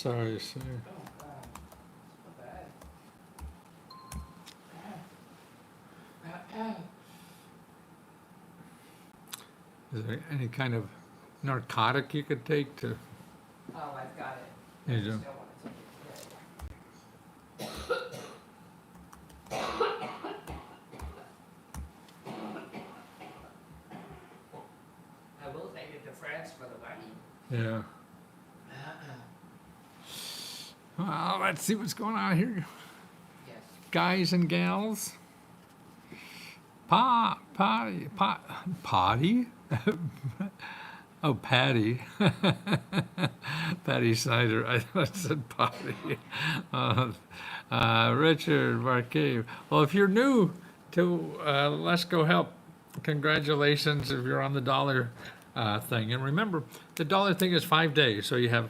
sorry, sir. Oh, wow. It's not bad. Is there any kind of narcotic you could take to? Oh, I've got it. You I do? just don't want to take it today. I will take it to France for the wedding. Yeah. Well, let's see what's going on here, Yes. guys and gals. Potty. Oh, Patty. Patty Snyder. I thought it said potty. Richard Marquet. Well, if you're new to Let's Go Help, congratulations if you're on the dollar thing. And remember, the dollar thing is 5 days. So you have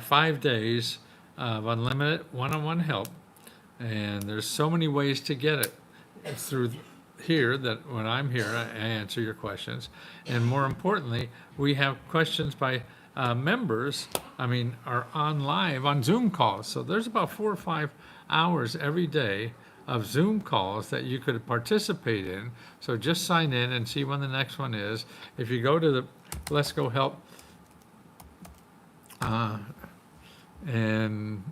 5 days of unlimited one-on-one help. And there's so many ways to get it. It's through here that when I'm here, I answer your questions. And more importantly, we have questions by members, are on live on Zoom calls. So there's about 4 or 5 hours every day of Zoom calls that you could participate in. So just sign in and see when the next one is. If you go to the Let's Go Help and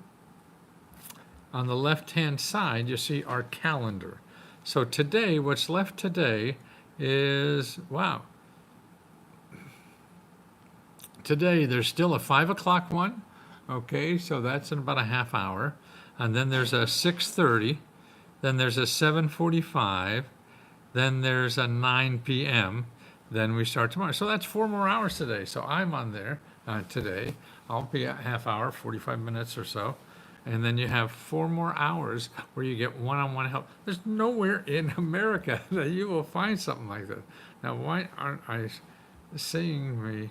on the left-hand side, you see our calendar. So today, what's left today is, wow. Today, there's still a 5 o'clock one. Okay, so that's in about a half hour. And then there's a 6:30. Then there's a 7:45. Then there's a 9 p.m. Then we start tomorrow. So that's 4 more hours today. So I'm on there today. I'll be a half hour, 45 minutes or so. And then you have 4 more hours where you get one-on-one help. There's nowhere in America that you will find something like that. Now, why aren't I seeing me?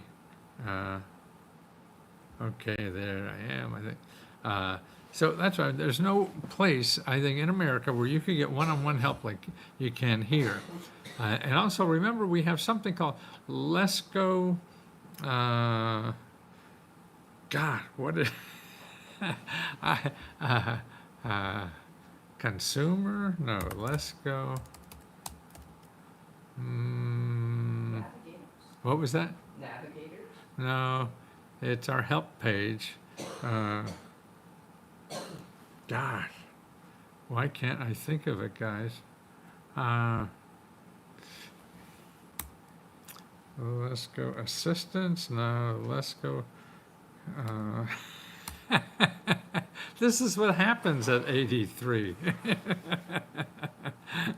Okay, there I am, I think. So that's why there's no place, I think, in America where you can get one-on-one help like you can here. And also remember, we have something called Let's Go, God, what is consumer? No, Let's Go. Navigators. What was that? Navigators. No, it's our help page. Gosh, why can't I think of it, guys? Let's Go assistance. No, Let's Go. This is what happens at 83.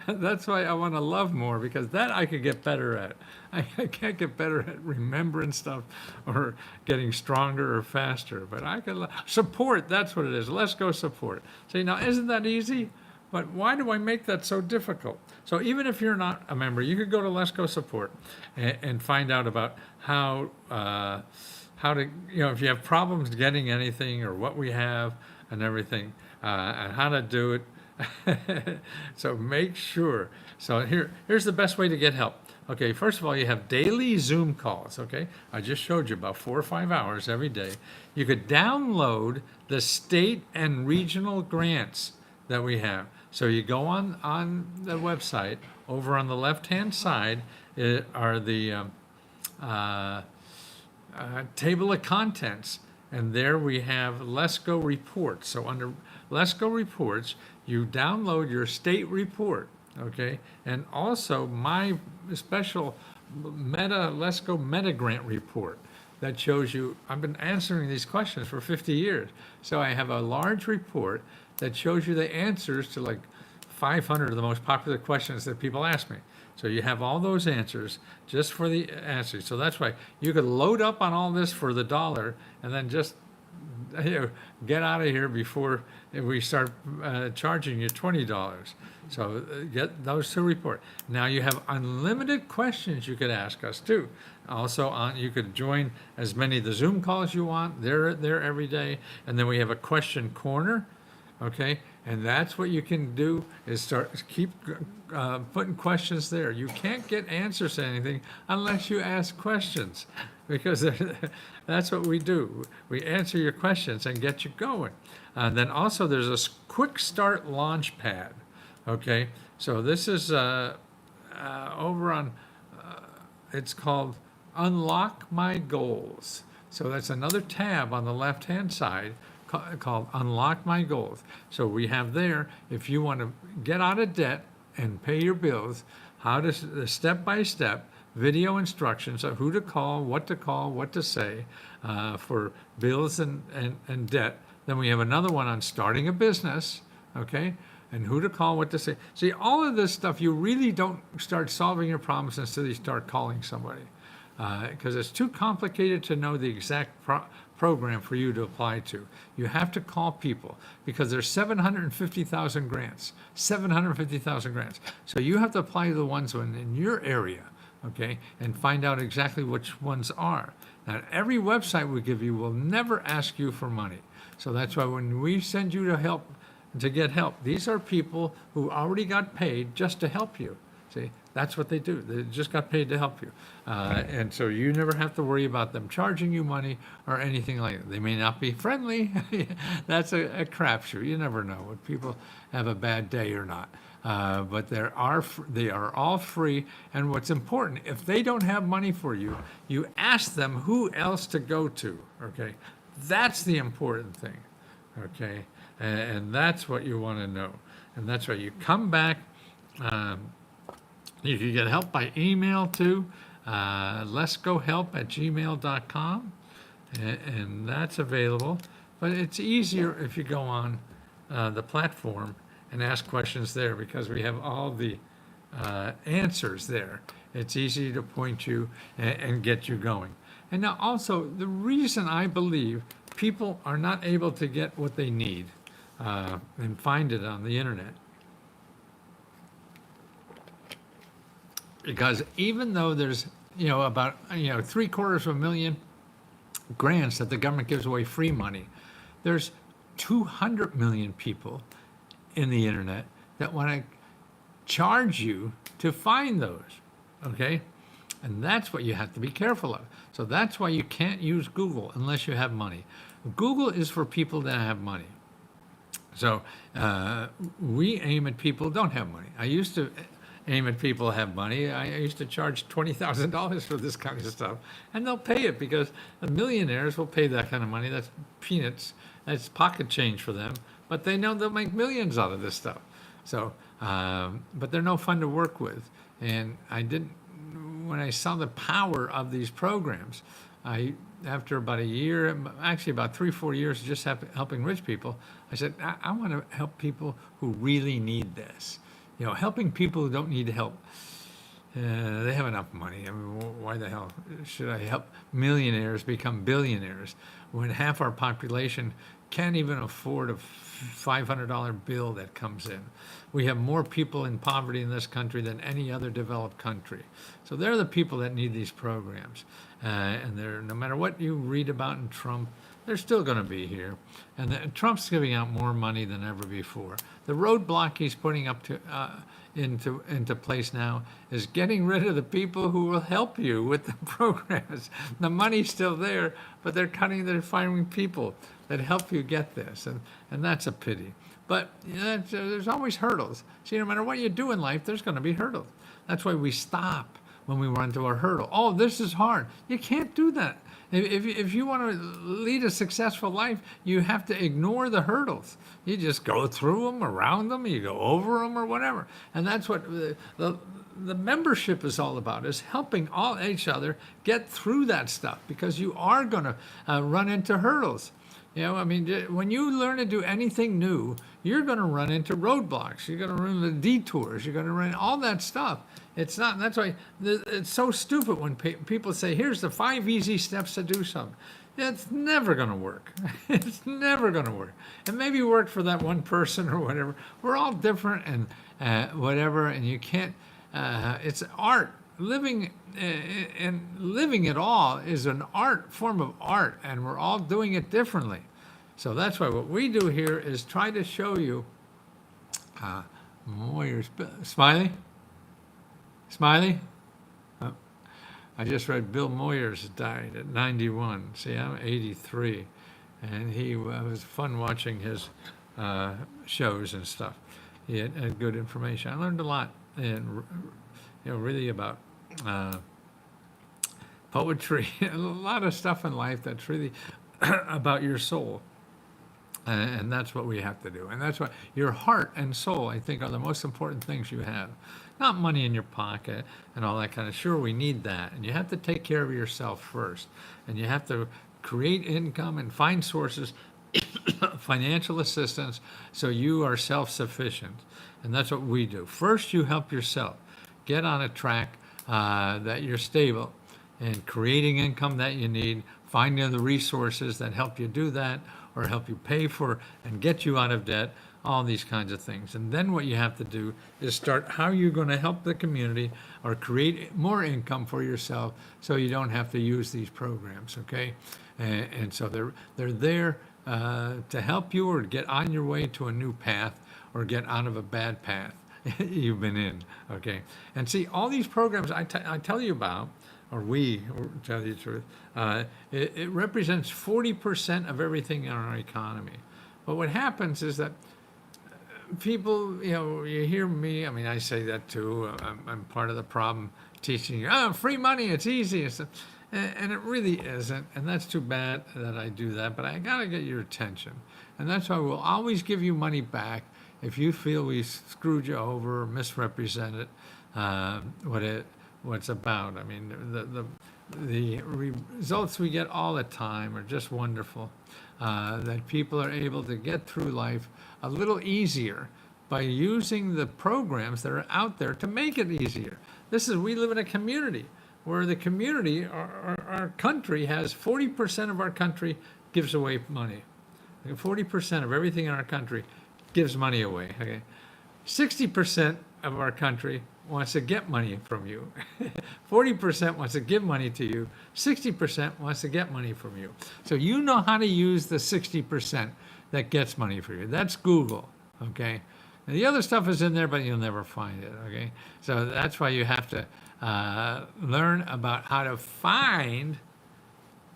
That's why I want to love more, because that I could get better at. I can't get better at remembering stuff or getting stronger or faster, but I can support. That's what it is. Let's Go support. See, now isn't that easy? But why do I make that so difficult? So even if you're not a member, you could go to Let's Go support and find out about how to, if you have problems getting anything or what we have and everything, and how to do it. So make sure. So here's the best way to get help. Okay, first of all, you have daily Zoom calls. Okay, I just showed you about 4 or 5 hours every day. You could download the state and regional grants that we have. So you go on the website. Over on the left-hand side are the table of contents, and there we have Let's Go reports. So under Let's Go reports, you download your state report, okay, and also my special Let's Go Meta Grant report that shows you. I've been answering these questions for 50 years, so I have a large report that shows you the answers to like 500 of the most popular questions that people ask me. So you have all those answers just for the answers. So that's why you could load up on all this for the dollar and then just get out of here before we start charging you $20. So get those 2 reports. Now you have unlimited questions you could ask us too. Also, you could join as many of the Zoom calls you want. They're there every day. And then we have a question corner. Okay, and that's what you can do is keep putting questions there. You can't get answers to anything unless you ask questions. because that's what we do. We answer your questions and get you going. Then also there's a quick start launch pad. Okay, so this is over on, it's called Unlock My Goals. So that's another tab on the left-hand side called Unlock My Goals. So we have there, if you want to get out of debt and pay your bills, how to, the step-by-step video instructions of who to call, what to say for bills and debt. Then we have another one on starting a business, okay? And who to call, what to say. See, all of this stuff, you really don't start solving your problems until you start calling somebody. Because it's too complicated to know the exact program for you to apply to. You have to call people because there's 750,000 grants, 750,000 grants. So you have to apply to the ones in your area, okay, and find out exactly which ones are. Now, every website we give you will never ask you for money. So that's why when we send you to get help, these are people who already got paid just to help you. See, that's what they do. They just got paid to help you. And so you never have to worry about them charging you money or anything like that. They may not be friendly. That's a crapshoot. You never know if people have a bad day or not. But they are all free. And what's important, if they don't have money for you, you ask them who else to go to, okay? That's the important thing, okay? And that's what you want to know. And that's why you come back. You can get help by email too, letsgohelp@gmail.com, and that's available. But it's easier if you go on the platform and ask questions there because we have all the answers there. It's easy to point you and get you going. And now also, the reason I believe people are not able to get what they need and find it on the internet, because even though there's, about, 750,000 grants that the government gives away free money, there's 200 million people in the internet that want to charge you to find those, okay? And that's what you have to be careful of. So that's why you can't use Google unless you have money. Google is for people that have money. So we aim at people who don't have money. I used to aim at people who have money. I used to charge $20,000 for this kind of stuff, and they'll pay it because the millionaires will pay that kind of money. That's peanuts. That's pocket change for them, but they know they'll make millions out of this stuff. So, but they're no fun to work with. And when I saw the power of these programs, after about a year, actually about 3-4 years just helping rich people, I said, I want to help people who really need this. Helping people who don't need help. They have enough money. I mean, why the hell should I help millionaires become billionaires when half our population can't even afford a $500 bill that comes in? We have more people in poverty in this country than any other developed country. So they're the people that need these programs. And no matter what you read about in Trump, they're still going to be here. And Trump's giving out more money than ever before. The roadblock he's putting up into place now is getting rid of the people who will help you with the programs. The money's still there, but they're finding people that help you get this, and that's a pity. But there's always hurdles. See, no matter what you do in life, there's going to be hurdles. That's why we stop when we run into a hurdle. Oh, this is hard. You can't do that. If you want to lead a successful life, you have to ignore the hurdles. You just go through them, around them, you go over them, or whatever. And that's what the membership is all about, is helping each other get through that stuff, because you are going to run into hurdles. When you learn to do anything new, you're going to run into roadblocks. You're going to run into detours. You're going to run all that stuff. It's not. That's why it's so stupid when people say, "Here's the 5 easy steps to do something." It's never going to work. It's never going to work. It maybe worked for that one person or whatever. We're all different and whatever, and you can't. It's art. Living it all is an form of art, and we're all doing it differently. So that's why what we do here is try to show you. Smiley. I just read Bill Moyers died at 91. See, I'm 83, and he was fun watching his shows and stuff. He had good information. I learned a lot, and really about poetry, a lot of stuff in life that's really about your soul. And that's what we have to do. And that's what your heart and soul, I think, are the most important things you have. Not money in your pocket and all that kind of. Sure, we need that. And you have to take care of yourself first. And you have to create income and find sources, financial assistance, so you are self-sufficient. And that's what we do. First, you help yourself. Get on a track that you're stable and creating income that you need, finding the resources that help you do that, or help you pay for and get you out of debt, all these kinds of things. And then what you have to do is start how you're going to help the community or create more income for yourself so you don't have to use these programs, okay? And so they're there to help you or get on your way to a new path or get out of a bad path you've been in, okay? And see, all these programs I tell you about, or we tell you the truth, it represents 40% of everything in our economy. But what happens is that people, you hear me, I mean, I say that too. I'm part of the problem teaching you, free money, it's easy. And it really isn't. And that's too bad that I do that. But I got to get your attention. And that's why we'll always give you money back if you feel we screwed you over or misrepresented what it's about. I mean, the results we get all the time are just wonderful. That people are able to get through life a little easier by using the programs that are out there to make it easier. We live in a community where the community, our country has 40% of our country gives away money. 40% of everything in our country gives money away. Okay, 60% of our country wants to get money from you. 40% wants to give money to you. 60% wants to get money from you. So you know how to use the 60% that gets money for you. That's Google, okay? And the other stuff is in there, but you'll never find it, okay? So that's why you have to learn about how to find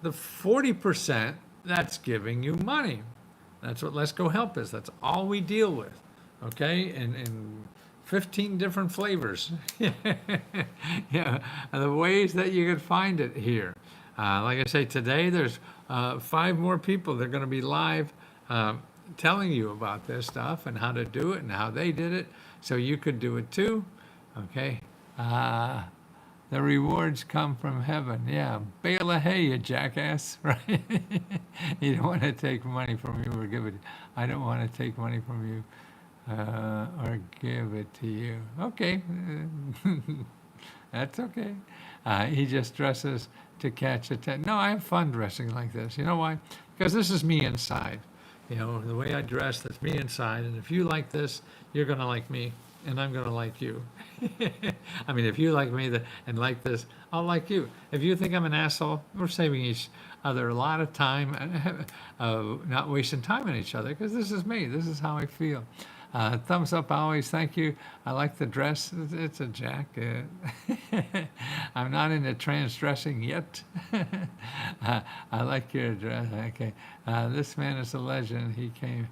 the 40% that's giving you money. That's what Let's Go Help is. That's all we deal with, okay? And 15 different flavors. Yeah, the ways that you could find it here. Like I say, today there's 5 more people. They're going to be live telling you about this stuff and how to do it and how they did it, so you could do it too. Okay. The rewards come from heaven. Yeah, bale of hay, you jackass, right? You don't want to take money from you or give it. I don't want to take money from you. Or give it to you. Okay, that's okay. He just dresses to catch attention. No, I have fun dressing like this. You know why? Because this is me inside. The way I dress, that's me inside. And if you like this, you're going to like me, and I'm going to like you. I mean, if you like me and like this, I'll like you. If you think I'm an asshole, we're saving each other a lot of time, not wasting time on each other, because this is me. This is how I feel. Thumbs up always, thank you. I like the dress, it's a jacket. I'm not into trans dressing yet. I like your dress, okay. This man is a legend, he came,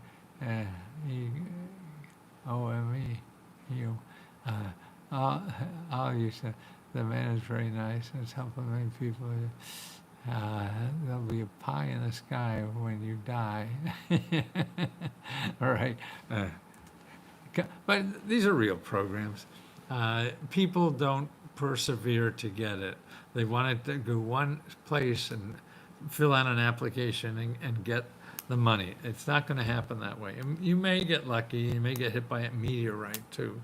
OME, all you said, the man is very nice, it's helping many people. There'll be a pie in the sky when you die. All right. But these are real programs. People don't persevere to get it. They want to go one place and fill out an application and get the money. It's not going to happen that way. You may get lucky. You may get hit by a meteorite too.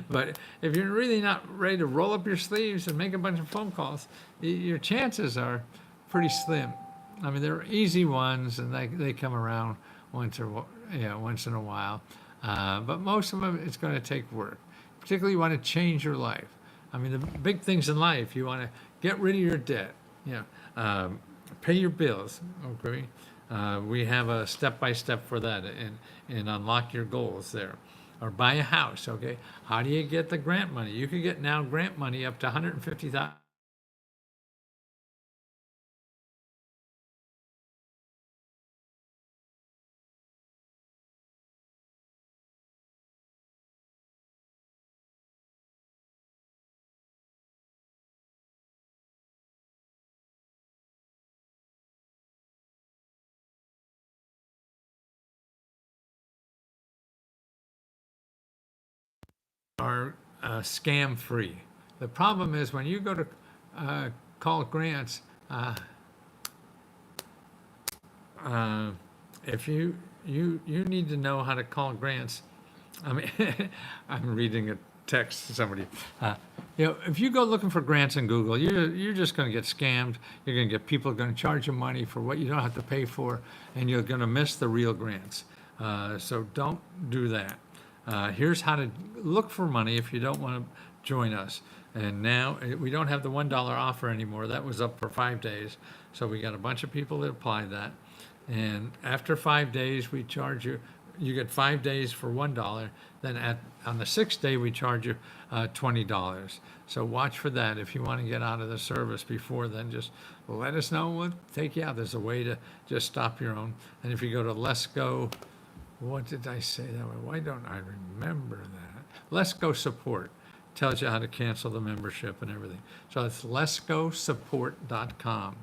But if you're really not ready to roll up your sleeves and make a bunch of phone calls, your chances are pretty slim. I mean, they're easy ones, and they come around once in a while. But most of them, it's going to take work. Particularly, you want to change your life. I mean, the big things in life, you want to get rid of your debt. Pay your bills. Okay, we have a step-by-step for that, and unlock your goals there. Or buy a house. Okay, how do you get the grant money? You can get now grant money up to $150,000. are scam free. The problem is when you go to call grants, if you need to know how to call grants. I mean, I'm reading a text to somebody. If you go looking for grants in Google, you're just going to get scammed. You're going to get people going to charge you money for what you don't have to pay for, and you're going to miss the real grants. So don't do that. Here's how to look for money if you don't want to join us. And now we don't have the $1 offer anymore. That was up for 5 days. So we got a bunch of people that applied that. And after 5 days, we charge you. You get 5 days for $1. Then on the 6th day, we charge you $20. So watch for that. If you want to get out of the service before then, just let us know. We'll take you out. There's a way to just stop your own. And if you go to Let's Go, what did I say that way? Why don't I remember that? Let's Go Support tells you how to cancel the membership and everything. So it's letsgosupport.com.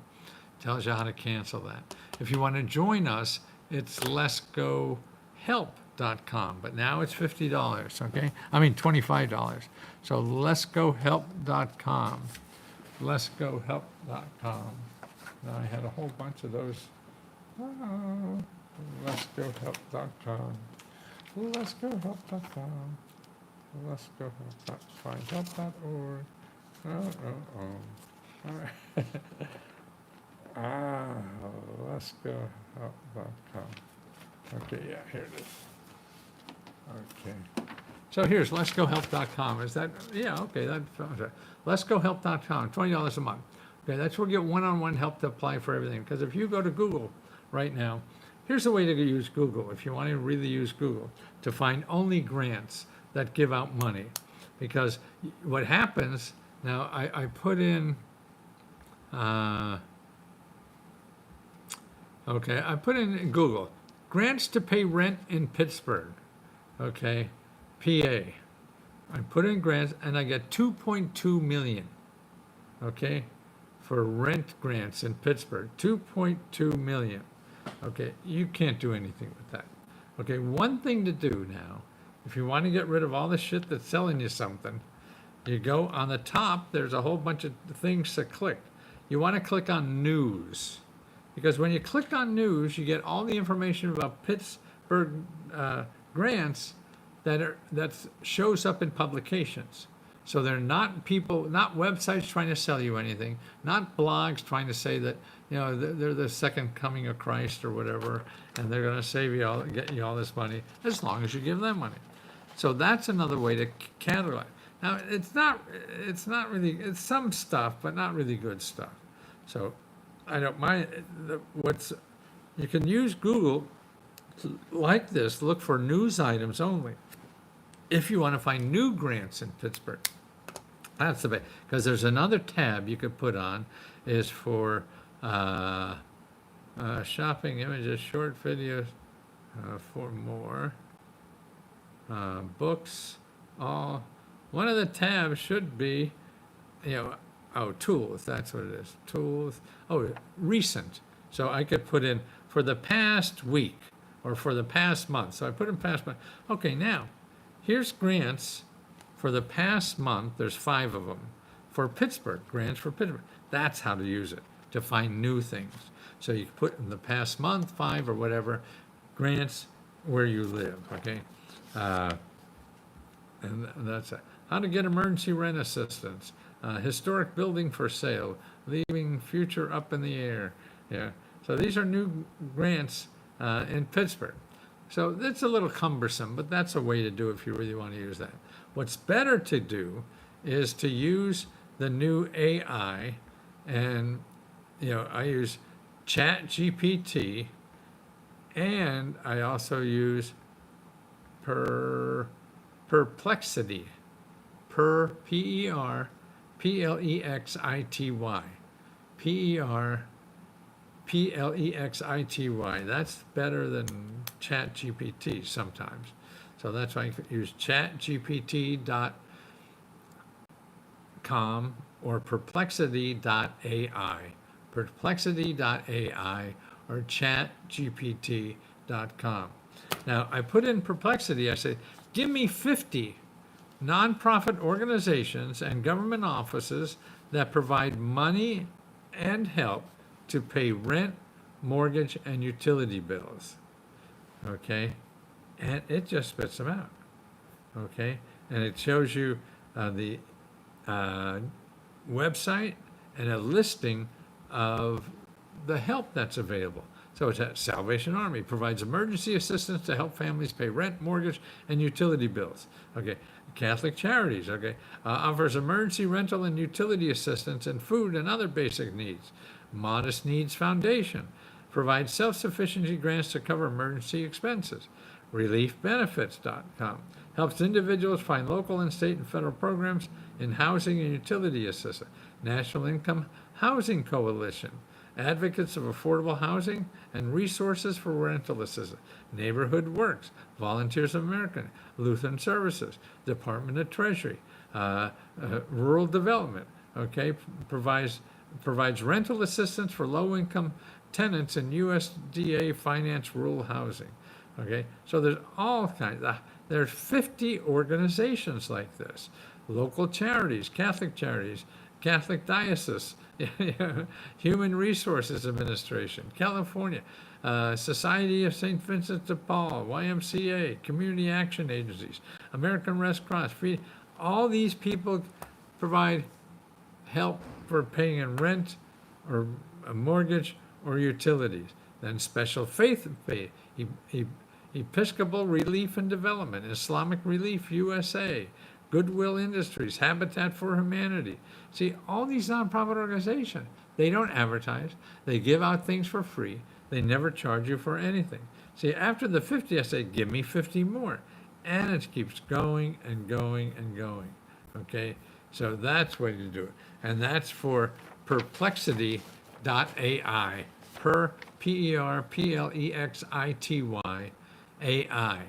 Tells you how to cancel that. If you want to join us, it's letsgohelp.com. But now it's $50, okay? I mean $25. So letsgohelp.com. Letsgohelp.com. Now I had a whole bunch of those. Letsgohelp.com. Letsgohelp.com. Letsgohelp.findhelp.org. All right. Letsgohelp.com. Okay, yeah, here it is. Okay. So here's letsgohelp.com. Is that, yeah, okay, that's letsgohelp.com, $20 a month. Okay, that's where you get one-on-one help to apply for everything. Because if you go to Google right now, here's the way to use Google, if you want to really use Google, to find only grants that give out money. Because what happens, now I put in, okay, I put in Google, grants to pay rent in Pittsburgh, okay, PA. I put in grants and I get 2.2 million, okay, for rent grants in Pittsburgh, 2.2 million. Okay, you can't do anything with that. Okay, one thing to do now, if you want to get rid of all the shit that's selling you something, you go on the top, there's a whole bunch of things to click. You want to click on news, because when you click on news, you get all the information about Pittsburgh grants that shows up in publications. So they're not people, not websites trying to sell you anything, not blogs trying to say that, you know, they're the second coming of Christ or whatever, and they're going to save you all, get you all this money, as long as you give them money. So that's another way to catalog. Now, it's not really, it's some stuff, but not really good stuff. So I don't mind, you can use Google like this, look for news items only. If you want to find new grants in Pittsburgh, that's the best. Because there's another tab you could put on, is for shopping images, short videos, for more, books, all. One of the tabs should be, tools, that's what it is, tools. Oh, recent. So I could put in for the past week or for the past month. So I put in past month. Okay, now, here's grants for the past month. There's 5 of them for Pittsburgh, grants for Pittsburgh. That's how to use it, to find new things. So you put in the past month, 5 or whatever, grants where you live, okay? And that's it. How to get emergency rent assistance, historic building for sale, leaving future up in the air. Yeah. So these are new grants in Pittsburgh. So it's a little cumbersome, but that's a way to do it if you really want to use that. What's better to do is to use the new AI, and I use ChatGPT, and I also use Perplexity, Perplexity. That's better than ChatGPT sometimes. So that's why I use chatgpt.com or perplexity.ai. Perplexity.ai or chatgpt.com. Now, I put in Perplexity, I say, give me 50 nonprofit organizations and government offices that provide money and help to pay rent, mortgage, and utility bills. Okay? And it just spits them out. Okay? And it shows you the website and a listing of the help that's available. So it's at Salvation Army provides emergency assistance to help families pay rent, mortgage, and utility bills. Okay, Catholic Charities. Okay, offers emergency rental and utility assistance and food and other basic needs. Modest Needs Foundation provides self-sufficiency grants to cover emergency expenses. ReliefBenefits.com helps individuals find local and state and federal programs in housing and utility assistance. National Income Housing Coalition, advocates of affordable housing and resources for rental assistance. Neighborhood Works, Volunteers of America, Lutheran Services, Department of Treasury, Rural Development, okay, provides rental assistance for low-income tenants in USDA finance rural housing. Okay, so there's all kinds. There's 50 organizations like this. Local charities, Catholic Diocese, Human Resources Administration, California, Society of St. Vincent de Paul, YMCA, Community Action Agencies, American Red Cross, all these people provide help for paying in rent or a mortgage or utilities. Then Special Faith, Episcopal Relief and Development, Islamic Relief USA, Goodwill Industries, Habitat for Humanity. See, all these nonprofit organizations, they don't advertise. They give out things for free. They never charge you for anything. See, after the 50, I say, give me 50 more. And it keeps going and going and going. Okay? So that's the way to do it. And that's for perplexity.ai. Perplexity AI.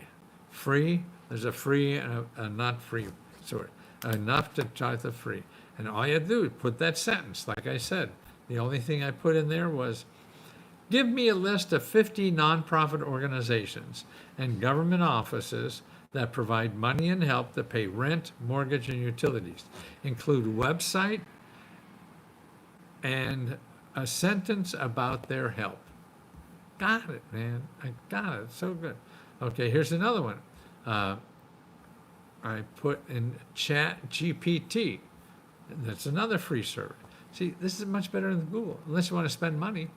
Free. There's a free and a not free sort. Enough to try the free. And all you have to do is put that sentence, like I said. The only thing I put in there was, give me a list of 50 nonprofit organizations and government offices that provide money and help to pay rent, mortgage, and utilities. Include website and a sentence about their help. Got it, man. I got it. So good. Okay, here's another one. I put in Chat GPT. That's another free service. See, this is much better than Google, unless you want to spend money.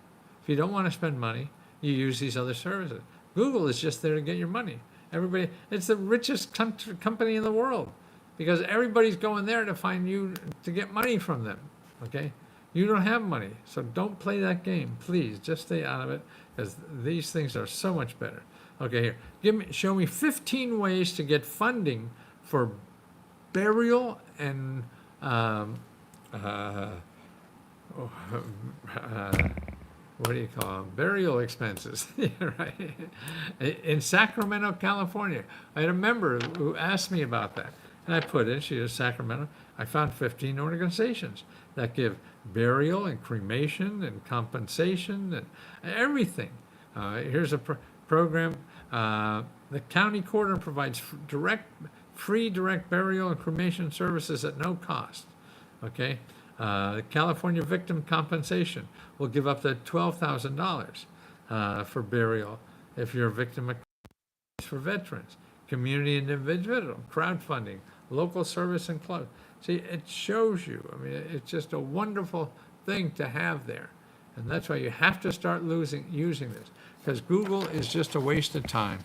If you don't want to spend money, you use these other services. Google is just there to get your money. Everybody, it's the richest company in the world because everybody's going there to find you to get money from them. Okay? You don't have money, so don't play that game. Please, just stay out of it because these things are so much better. Okay, here, show me 15 ways to get funding for burial and what do you call them? Burial expenses, right? In Sacramento, California. I had a member who asked me about that. And I put in, she is Sacramento, I found 15 organizations that give burial and cremation and compensation and everything. Here's a program. The county coroner provides free direct burial and cremation services at no cost. Okay? The California Victim Compensation will give up to $12,000 for burial if you're a victim of for veterans. Community and individual crowdfunding, local service and club. See, it shows you. I mean, it's just a wonderful thing to have there, and that's why you have to start using this because Google is just a waste of time.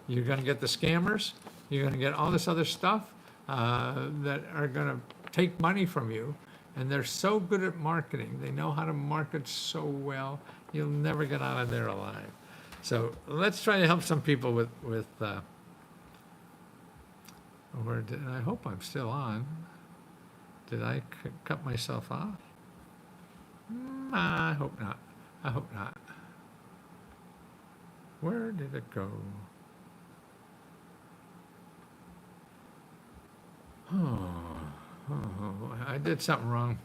You're going to get the scammers. You're going to get all this other stuff that are going to take money from you, and they're so good at marketing. They know how to market so well. You'll never get out of there alive. So let's try to help some people with I hope I'm still on. Did I cut myself off? I hope not. I hope not. Where did it go? Oh, I did something wrong.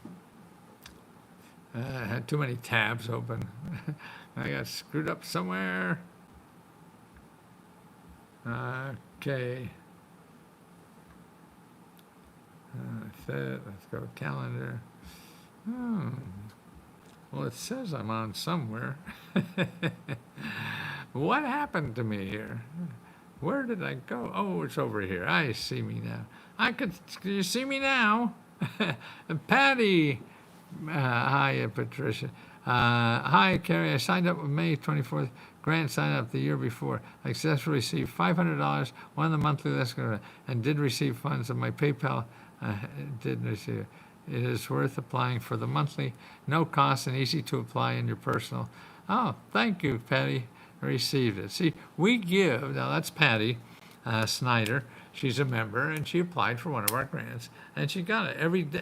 I had too many tabs open. I got screwed up somewhere. Okay. Let's go calendar. Hmm. Well, it says I'm on somewhere. What happened to me here? Where did I go? Oh, it's over here. I see me now. Can you see me now? Patty. Hi, Patricia. Hi, Carrie. I signed up with May 24th grant sign up the year before. I successfully received $500, one of the monthly list, and did receive funds of my PayPal. Did receive it. It is worth applying for the monthly, no cost, and easy to apply in your personal. Oh, thank you, Patty. I received it. See, we give, now that's Patty Snyder. She's a member, and she applied for one of our grants, and she got it.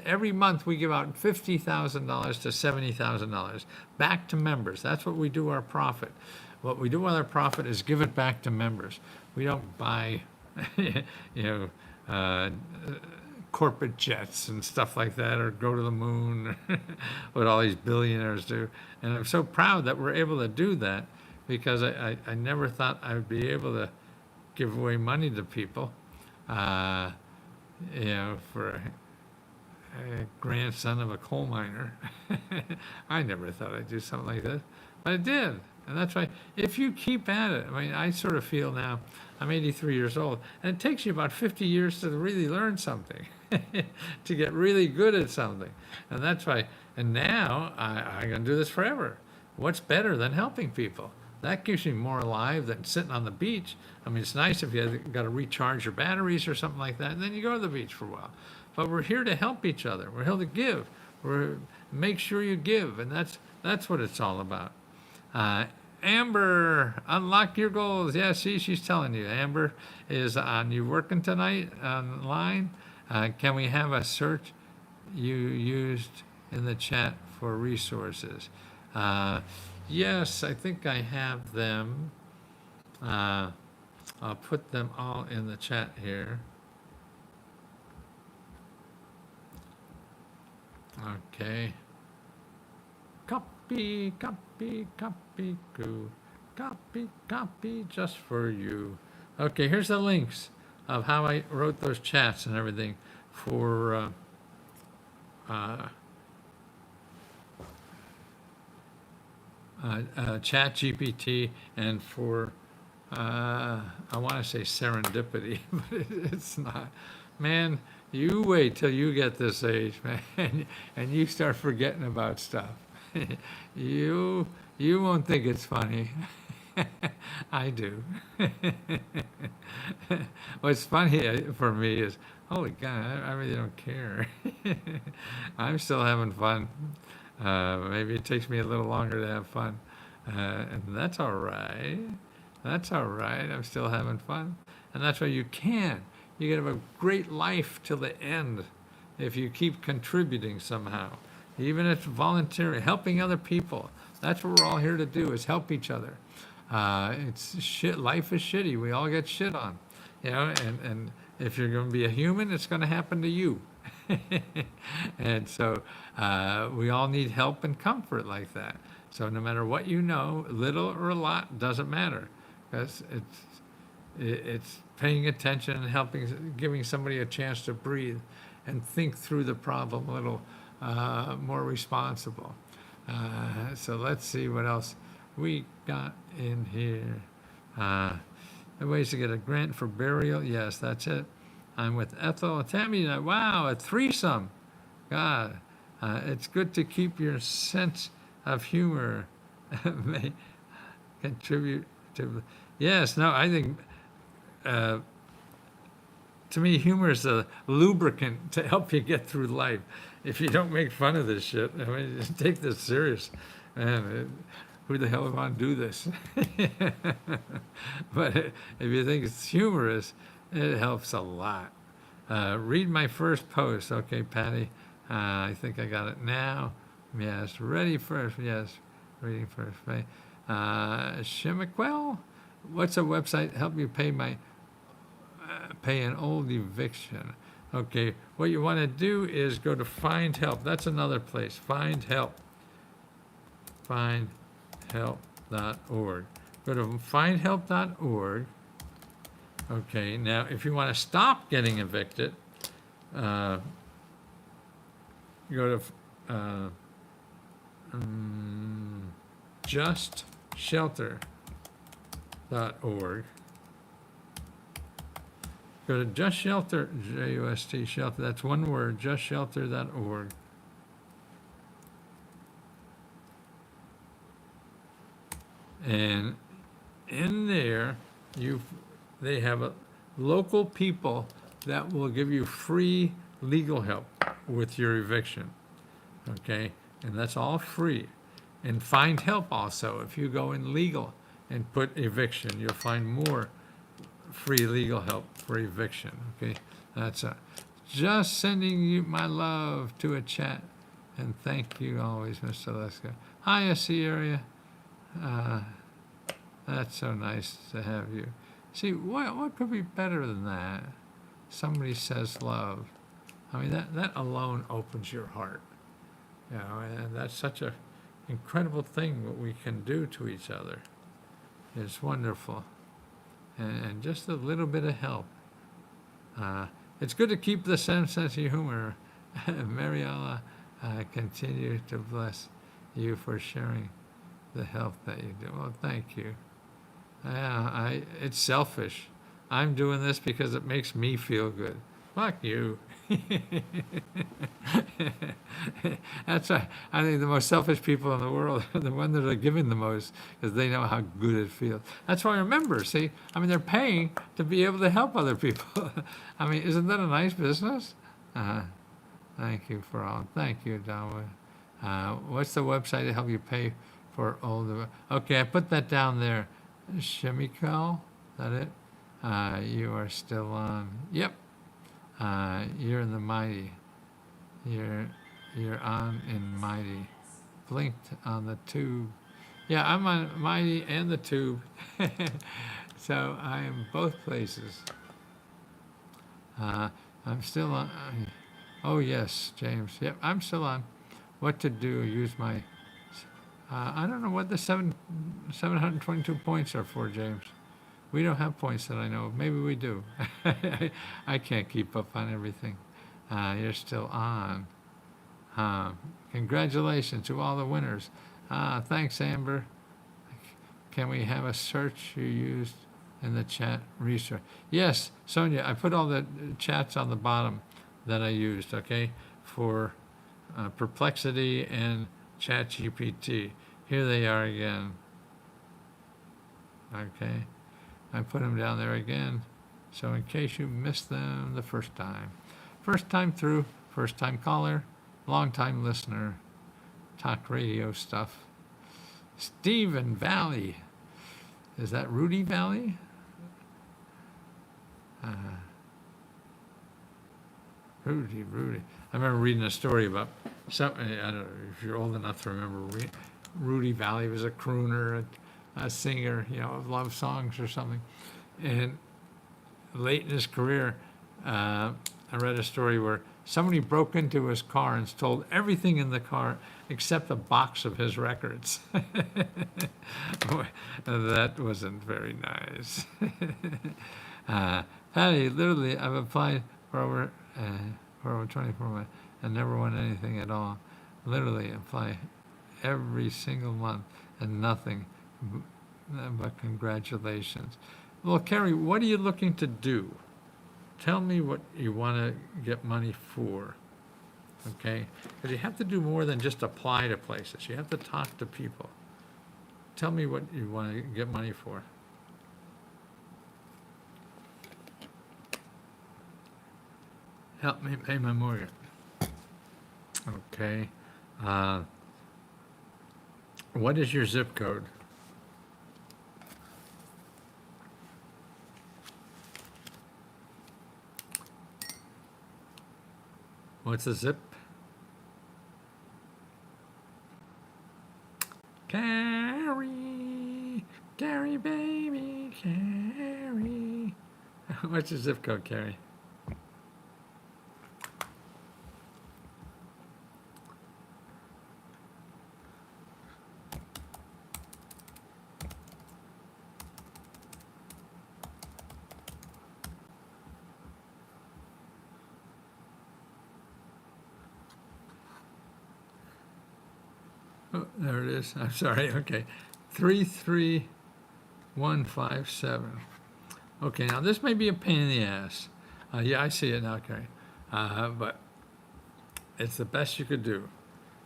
Every month we give out $50,000 to $70,000 back to members. That's what we do our profit. What we do with our profit is give it back to members. We don't buy, corporate jets and stuff like that, or go to the moon, what all these billionaires do. And I'm so proud that we're able to do that, because I never thought I would be able to give away money to people, for a grandson of a coal miner. I never thought I'd do something like this, but I did. And that's why, if you keep at it, I mean, I sort of feel now, I'm 83 years old, and it takes you about 50 years to really learn something, to get really good at something. And that's why, and now I'm going to do this forever. What's better than helping people? That keeps you more alive than sitting on the beach. I mean, it's nice if you got to recharge your batteries or something like that, and then you go to the beach for a while. But we're here to help each other. We're here to give. Make sure you give, and that's what it's all about. Amber, unlock your goals. Yeah, see, she's telling you. Amber is on. You working tonight online? Can we have a search you used in the chat for resources? Yes, I think I have them. I'll put them all in the chat here. Okay. Copy, copy, copy, goo. Copy, copy, just for you. Okay, here's the links of how I wrote those chats and everything for ChatGPT and for, I want to say serendipity, but it's not. Man, you wait till you get this age, man, and you start forgetting about stuff. You won't think it's funny. I do. What's funny for me is, holy God, I really don't care. I'm still having fun. Maybe it takes me a little longer to have fun. And that's all right. That's all right. I'm still having fun. And that's why you can. You can have a great life till the end if you keep contributing somehow. Even if it's voluntary, helping other people. That's what we're all here to do, is help each other. It's shit. Life is shitty. We all get shit on. And if you're going to be a human, it's going to happen to you. And so we all need help and comfort like that. So no matter what you know, little or a lot, doesn't matter. Because it's paying attention and helping, giving somebody a chance to breathe and think through the problem a little more responsible. So let's see what else we got in here. The ways to get a grant for burial. Yes, that's it. I'm with Ethel. Tammy, wow, a threesome. God, it's good to keep your sense of humor. May contribute to. Yes, no, I think, to me, humor is a lubricant to help you get through life. If you don't make fun of this shit, I mean, just take this serious. Man, who the hell would want to do this? But if you think it's humorous, it helps a lot. Read my first post. Okay, Patty, I think I got it now. Yes, ready first. Yes, reading first. Shimiquel, what's a website help you pay an old eviction? Okay, what you want to do is go to Find Help. That's another place. Find Help. Findhelp.org. Go to findhelp.org. Okay, now if you want to stop getting evicted, go to justshelter.org. Go to Just Shelter, J-U-S-T, shelter, that's one word, justshelter.org. And in there, they have local people that will give you free legal help with your eviction, okay? And that's all free. And find help also. If you go in legal and put eviction, you'll find more free legal help for eviction, okay? That's just sending you my love to a chat. And thank you always, Mr. Leska. Hi, Sierra. That's so nice to have you. See, what could be better than that? Somebody says love. I mean, that alone opens your heart. You know, and that's such a incredible thing what we can do to each other. It's wonderful. And just a little bit of help. It's good to keep the same sense of humor. Mariella, continue to bless you for sharing the help that you do. Well, thank you. Yeah, it's selfish. I'm doing this because it makes me feel good. Fuck you. That's why I think the most selfish people in the world are the ones that are giving the most because they know how good it feels. That's why I remember, see, I mean, they're paying to be able to help other people. I mean, isn't that a nice business? Thank you for all. Thank you, Dawa. What's the website to help you pay for all the... Okay, I put that down there. Shemiko, that it? You are still on. Yep. You're in the Mighty. You're on in Mighty. Blinked on the tube. Yeah, I'm on Mighty and the tube. So I am both places. I'm still on. Oh yes, James. Yep, I'm still on. What to do? Use my. I don't know what the 722 points are for, James. We don't have points that I know of. Maybe we do. I can't keep up on everything. You're still on. Congratulations to all the winners. Thanks, Amber. Can we have a search you used in the chat research? Yes, Sonia, I put all the chats on the bottom that I used, okay, for Perplexity and ChatGPT. Here they are again. Okay, I put them down there again. So in case you missed them the first time through, first time caller, long time listener, talk radio stuff. Stephen Valley. Is that Rudy Valley? Rudy. I remember reading a story about something, I don't know if you're old enough to remember, Rudy Valley was a crooner, a singer, you know, of love songs or something. And late in his career, I read a story where somebody broke into his car and stole everything in the car except a box of his records. That wasn't very nice. Patty, literally, I've applied for over 24 months and never won anything at all. Literally, apply every single month and nothing but congratulations. Well, Carrie, what are you looking to do? Tell me what you want to get money for, okay? Because you have to do more than just apply to places. You have to talk to people. Tell me what you want to get money for. Help me pay my mortgage. Okay. What is your zip code? What's the zip? Carrie, baby, Carrie. What's your zip code, Carrie? Oh, there it is. I'm sorry. Okay. 33157. Okay, now this may be a pain in the ass. Yeah, I see it now, okay. But it's the best you could do.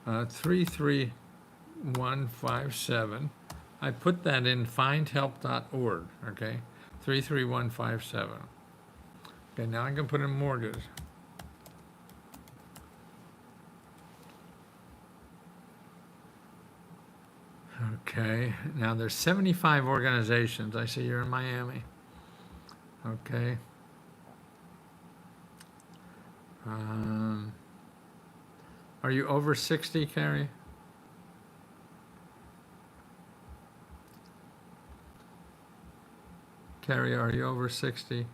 33157. I put that in findhelp.org, okay? 33157. Okay, now I can put in mortgage. Okay, now there's 75 organizations. I see you're in Miami. Okay. Are you over 60, Carrie? Carrie, are you over 60?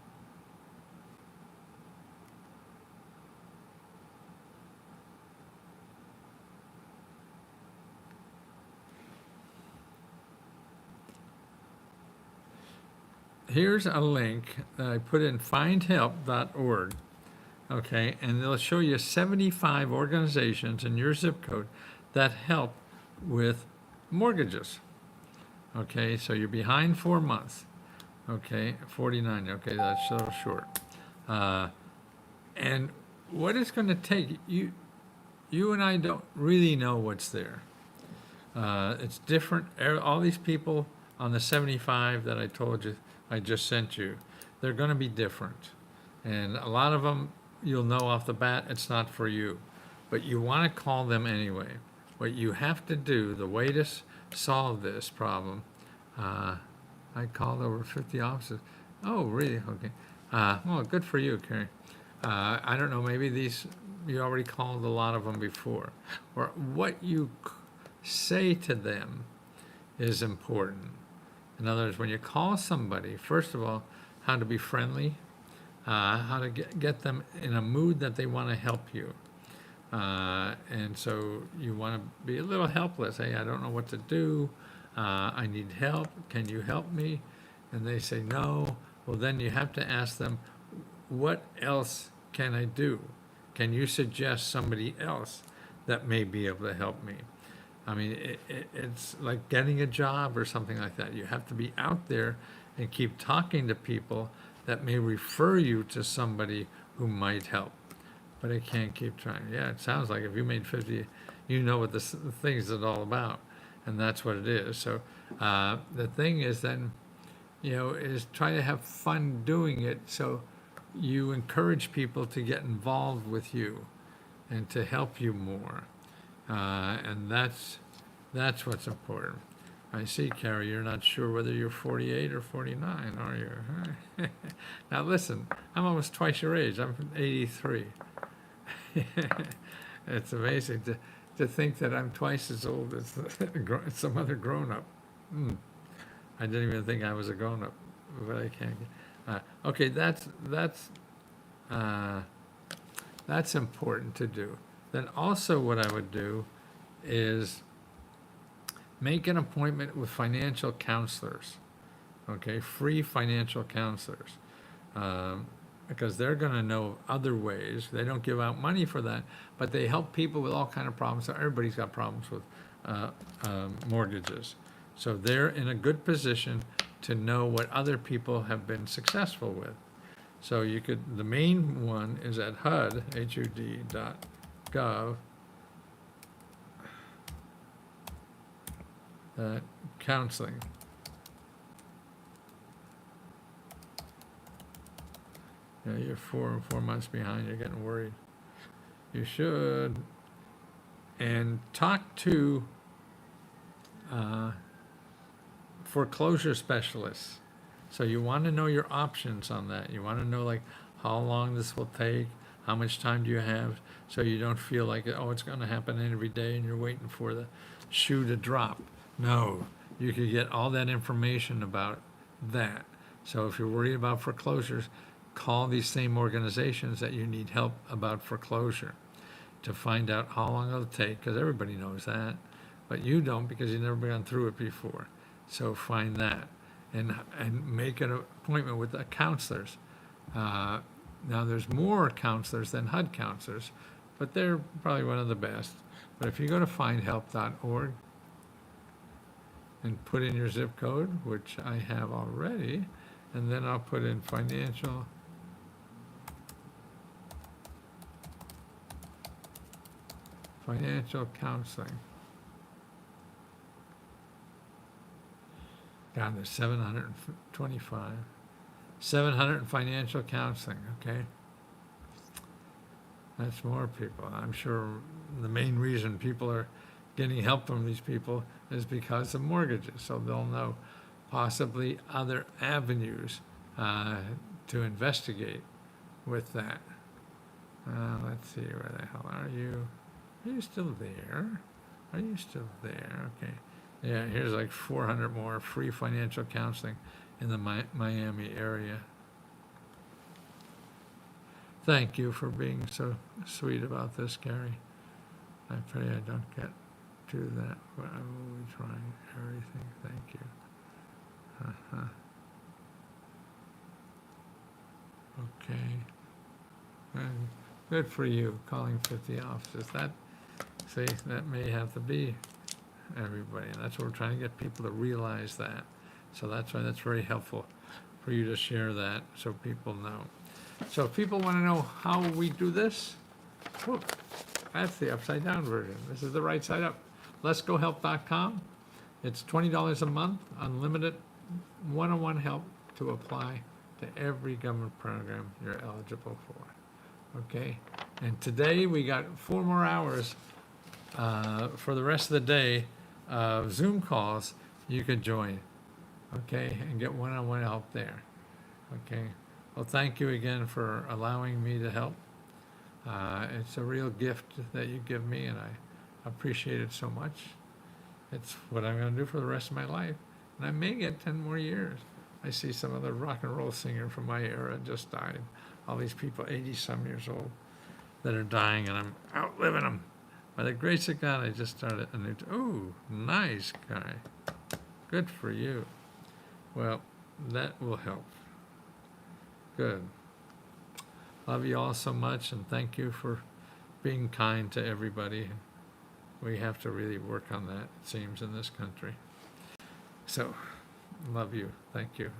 Here's a link that I put in findhelp.org, okay, and they'll show you 75 organizations in your zip code that help with mortgages. Okay, so you're behind 4 months. Okay, 49, okay, that's a little short. And what it's going to take, you and I don't really know what's there. It's different. All these people on the 75 that I told you, I just sent you, they're going to be different. And a lot of them, you'll know off the bat, it's not for you. But you want to call them anyway. What you have to do, the way to solve this problem, I called over 50 offices. Oh, really? Okay. Well, good for you, Carrie. I don't know, maybe you already called a lot of them before. Or what you say to them is important. In other words, when you call somebody, first of all, how to be friendly, how to get them in a mood that they want to help you. And so you want to be a little helpless. Hey, I don't know what to do. I need help. Can you help me? And they say no. Well, then you have to ask them, what else can I do? Can you suggest somebody else that may be able to help me? I mean, it's like getting a job or something like that. You have to be out there and keep talking to people that may refer you to somebody who might help. But I can't keep trying. Yeah, it sounds like if you made 50, you know what the thing is all about. And that's what it is. So the thing is then, is try to have fun doing it so you encourage people to get involved with you and to help you more. And that's what's important. I see, Carrie, you're not sure whether you're 48 or 49, are you? Now listen, I'm almost twice your age. I'm 83. It's amazing to think that I'm twice as old as some other grown-up. I didn't even think I was a grown-up, but I can't. Okay, that's important to do. Then also what I would do is make an appointment with financial counselors, okay, free financial counselors, because they're going to know other ways. They don't give out money for that, but they help people with all kind of problems. So everybody's got problems with mortgages. So they're in a good position to know what other people have been successful with. So the main one is at HUD, HUD.gov, counseling. Yeah, you're 4 months behind, you're getting worried. You should. And talk to foreclosure specialists. So you want to know your options on that. You want to know like how long this will take, how much time do you have, so you don't feel like, oh, it's going to happen every day and you're waiting for the shoe to drop. No, you could get all that information about that. So if you're worried about foreclosures, call these same organizations that you need help about foreclosure to find out how long it'll take, because everybody knows that, but you don't because you've never gone through it before. So find that and make an appointment with the counselors. Now there's more counselors than HUD counselors, but they're probably one of the best. But if you go to findhelp.org and put in your zip code, which I have already, and then I'll put in financial counseling. God, there's 725. 700 in financial counseling, okay? That's more people. I'm sure the main reason people are getting help from these people is because of mortgages, so they'll know possibly other avenues to investigate with that. Let's see, where the hell are you? Are you still there? Are you still there? Okay. Yeah, here's like 400 more free financial counseling in the Miami area. Thank you for being so sweet about this, Gary. I pray I don't get to that, but I'm always trying everything. Thank you. Okay. And good for you, calling 50 offices. See, that may have to be everybody, and that's what we're trying to get people to realize that. So that's why that's very helpful for you to share that so people know. So if people want to know how we do this, whoop, that's the upside down version. This is the right side up. Let'sGoHelp.com. It's $20 a month, unlimited one-on-one help to apply to every government program you're eligible for. Okay? And today we got 4 more hours for the rest of the day of Zoom calls you could join. Okay? And get one-on-one help there. Okay? Well, thank you again for allowing me to help. It's a real gift that you give me, and I appreciate it so much. It's what I'm going to do for the rest of my life. And I may get 10 more years. I see some other rock and roll singer from my era just died. All these people, 80-some years old, that are dying, and I'm outliving them. By the grace of God, I just started a new... Ooh, nice guy. Good for you. Well, that will help. Good. Love you all so much, and thank you for being kind to everybody. We have to really work on that, it seems, in this country. So, love you. Thank you.